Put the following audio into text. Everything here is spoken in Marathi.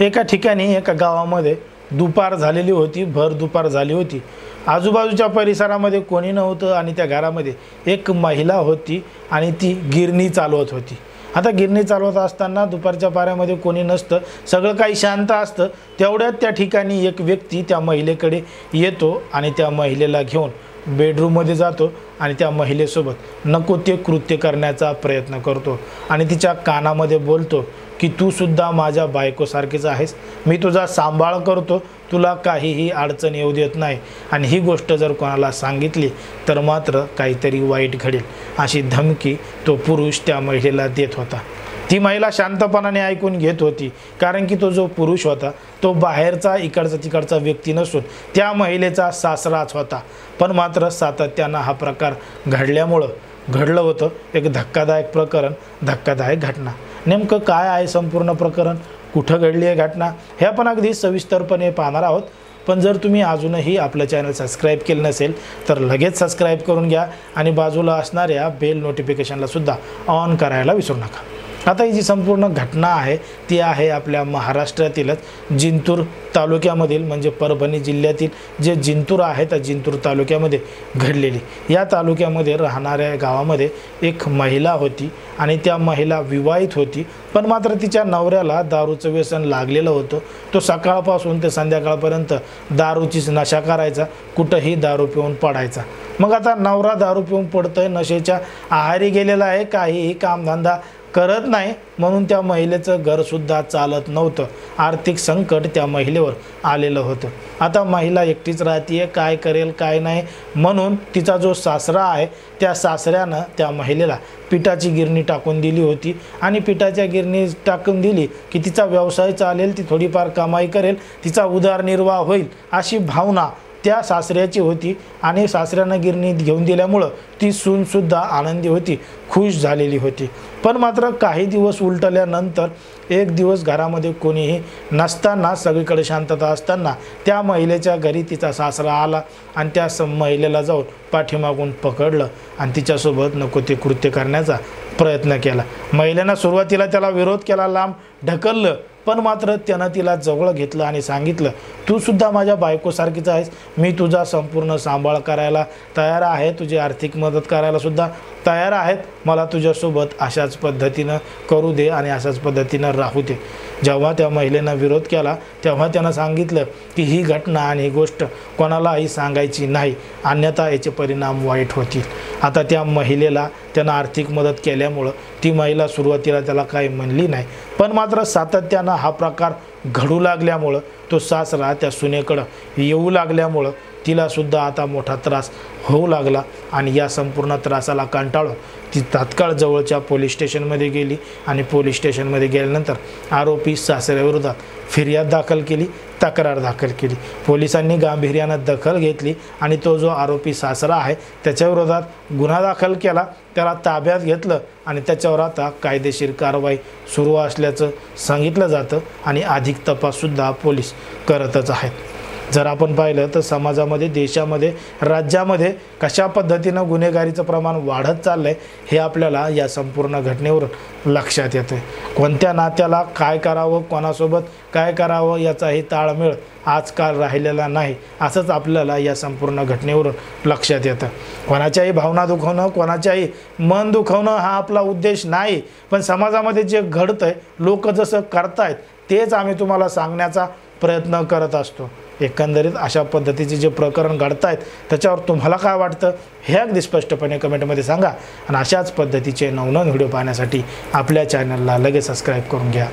एका ठिकाणी एका गावामध्ये दुपार झालेली होती, भर दुपार झाली होती। आजूबाजूच्या परिसरामध्ये कोणी नव्हतं आणि त्या घरामध्ये एक महिला होती आणि ती गिरणी चालवत होती। आता गिरणी चालवत असताना दुपारच्या पाऱ्यामध्ये कोणी नसतं, सगळं काही शांत असतं। तेवढ्यात त्या ठिकाणी एक व्यक्ती त्या महिलेकडे येतो आणि त्या महिलेला घेऊन बेडरूममध्ये जातो आणि त्या महिलेसोबत नको ते कृत्य करण्याचा प्रयत्न करतो आणि तिच्या कानामध्ये बोलतो की तू सुद्धा माझ्या बायकोसारखीच आहेस, मी तुझा सांभाळ करतो, तुला काहीही अडचण येऊ देत नाही आणि ही गोष्ट जर कोणाला सांगितली तर मात्र काहीतरी वाईट घडेल, अशी धमकी तो पुरुष त्या महिलेला देत होता। ती महिला शांतपणाने ऐकून घेत होती, कारण की तो जो पुरुष होता तो बाहेरचा इकडचा तिकडचा व्यक्ती नसून त्या महिलेचा सासराच होता। पण मात्र सातत्यानं हा प्रकार घडलं होतं एक धक्कादायक प्रकरण, धक्कादायक घटना। नेमकं काय आहे संपूर्ण प्रकरण, कुठं घडली आहे घटना, हे आपण अगदी सविस्तरपणे पाहणार आहोत। पण जर तुम्ही अजूनही आपलं चॅनल सबस्क्राईब केलं नसेल तर लगेच सबस्क्राईब करून घ्या आणि बाजूला असणाऱ्या बेल नोटिफिकेशनला सुद्धा ऑन करायला विसरू नका। आता ही जी संपूर्ण घटना आहे ती आहे आपल्या महाराष्ट्रातीलच जिंतूर तालुक्यामधील, म्हणजे परभणी जिल्ह्यातील जे जिंतूर आहे त्या जिंतूर तालुक्यामध्ये घडलेली। या तालुक्यामध्ये राहणाऱ्या गावामध्ये एक महिला होती आणि त्या महिला विवाहित होती, पण मात्र तिच्या नवऱ्याला दारूचं व्यसन लागलेलं होतं। तो सकाळपासून ते संध्याकाळपर्यंत दारूचीच नशा करायचा, कुठंही दारू पिऊन पडायचा। मग आता नवरा दारू पिऊन पडतोय, नशेच्या आहारी गेलेला आहे, काहीही कामधंदा करत नाही, म्हणून त्या महिलेचं घरसुद्धा चालत नव्हतं। आर्थिक संकट त्या महिलेवर आलेलं होतं। आता महिला एकटीच राहतीये, काय करेल काय नाही, म्हणून तिचा जो सासरा आहे त्या सासऱ्यानं त्या महिलेला पिठाची गिरणी टाकून दिली होती आणि पिठाच्या गिरणी टाकून दिली की तिचा व्यवसाय चालेल, ती थोडीफार कमाई करेल, तिचा उदरनिर्वाह होईल, अशी भावना त्या सासऱ्याची होती। आणि सासऱ्यानं गिरणी घेऊन दिल्यामुळं ती सूनसुद्धा आनंदी होती, खुश झालेली होती। पण मात्र काही दिवस उलटल्यानंतर एक दिवस घरामध्ये कोणीही नसताना, सगळीकडे शांतता असताना त्या महिलेच्या घरी तिचा सासरा आला आणि त्या महिलेला जाऊन पाठीमागून पकडलं आणि तिच्यासोबत नको ते कृत्य करण्याचा प्रयत्न केला। महिलेनं सुरुवातीला त्याला विरोध केला, लांब ढकललं, पण मात्र त्यानं तिला जवळ घेतलं आणि सांगितलं तू सुद्धा माझ्या बायकोसारखीच आहेस, मी तुझा संपूर्ण सांभाळ करायला तयार आहे, तुझी आर्थिक मदत करायला सुद्धा तयार आहेत, मला तुझ्यासोबत अशाच पद्धतीनं करू दे आणि अशाच पद्धतीनं राहू दे। जेव्हा त्या महिलेनं विरोध केला तेव्हा त्यानं सांगितलं की ही घटना आणि ही गोष्ट कोणालाही सांगायची नाही, अन्यथा याचे परिणाम वाईट होतील। आता त्या महिलेला त्यानं आर्थिक मदत केल्यामुळं ती महिला सुरुवातीला त्याला काही म्हणली नाही, पण मात्र सातत्यानं हा प्रकार घडू लागल्यामुळं तो सासरा त्या सुनेकडं येऊ लागल्यामुळं तिला सुद्धा आता मोठा त्रास होऊ लागला आणि या संपूर्ण त्रासाला कंटाळून ती तात्काळ जवळच्या पोलीस स्टेशनमध्ये गेली आणि पोलीस स्टेशनमध्ये गेल्यानंतर आरोपी सासऱ्याविरोधात फिर्याद दाखल केली, तक्रार दाखल केली। पोलिसांनी गांभीर्यानं दखल घेतली आणि तो जो आरोपी सासरा आहे त्याच्याविरोधात गुन्हा दाखल केला, त्याला ताब्यात घेतलं आणि त्याच्यावर आता कायदेशीर कारवाई सुरू असल्याचं सांगितलं जातं आणि अधिक तपाससुद्धा पोलीस करतच आहेत। जर आपण पाहिलं तर समाजामध्ये, देशामध्ये, राज्यामध्ये कशा पद्धतीनं गुन्हेगारीचं प्रमाण वाढत चाललंय हे आपल्याला या संपूर्ण घटनेवरून लक्षात येतं। कोणत्या नात्याला काय करावं, कोणासोबत काय करावं याचाही ताळमेळ आजकाल राहिलेला नाही, असंच आपल्याला या संपूर्ण घटनेवरून लक्षात येतं। कोणाच्याही भावना दुखवणं, कोणाच्याही मन दुखवणं हा आपला उद्देश नाही, पण समाजामध्ये जे घडतंय, लोक जसं करतायत तेच आम्ही तुम्हाला सांगण्याचा प्रयत्न करत असतो। एकंदरीत अशा पद्धतीचे जे प्रकरण घडतायत त्याच्यावर तुम्हाला काय वाटतं हे अगदी स्पष्टपणे कमेंटमध्ये सांगा आणि अशाच पद्धतीचे नवनवीन व्हिडिओ पाहण्यासाठी आपल्या चॅनलला लगेच सबस्क्राईब करून घ्या।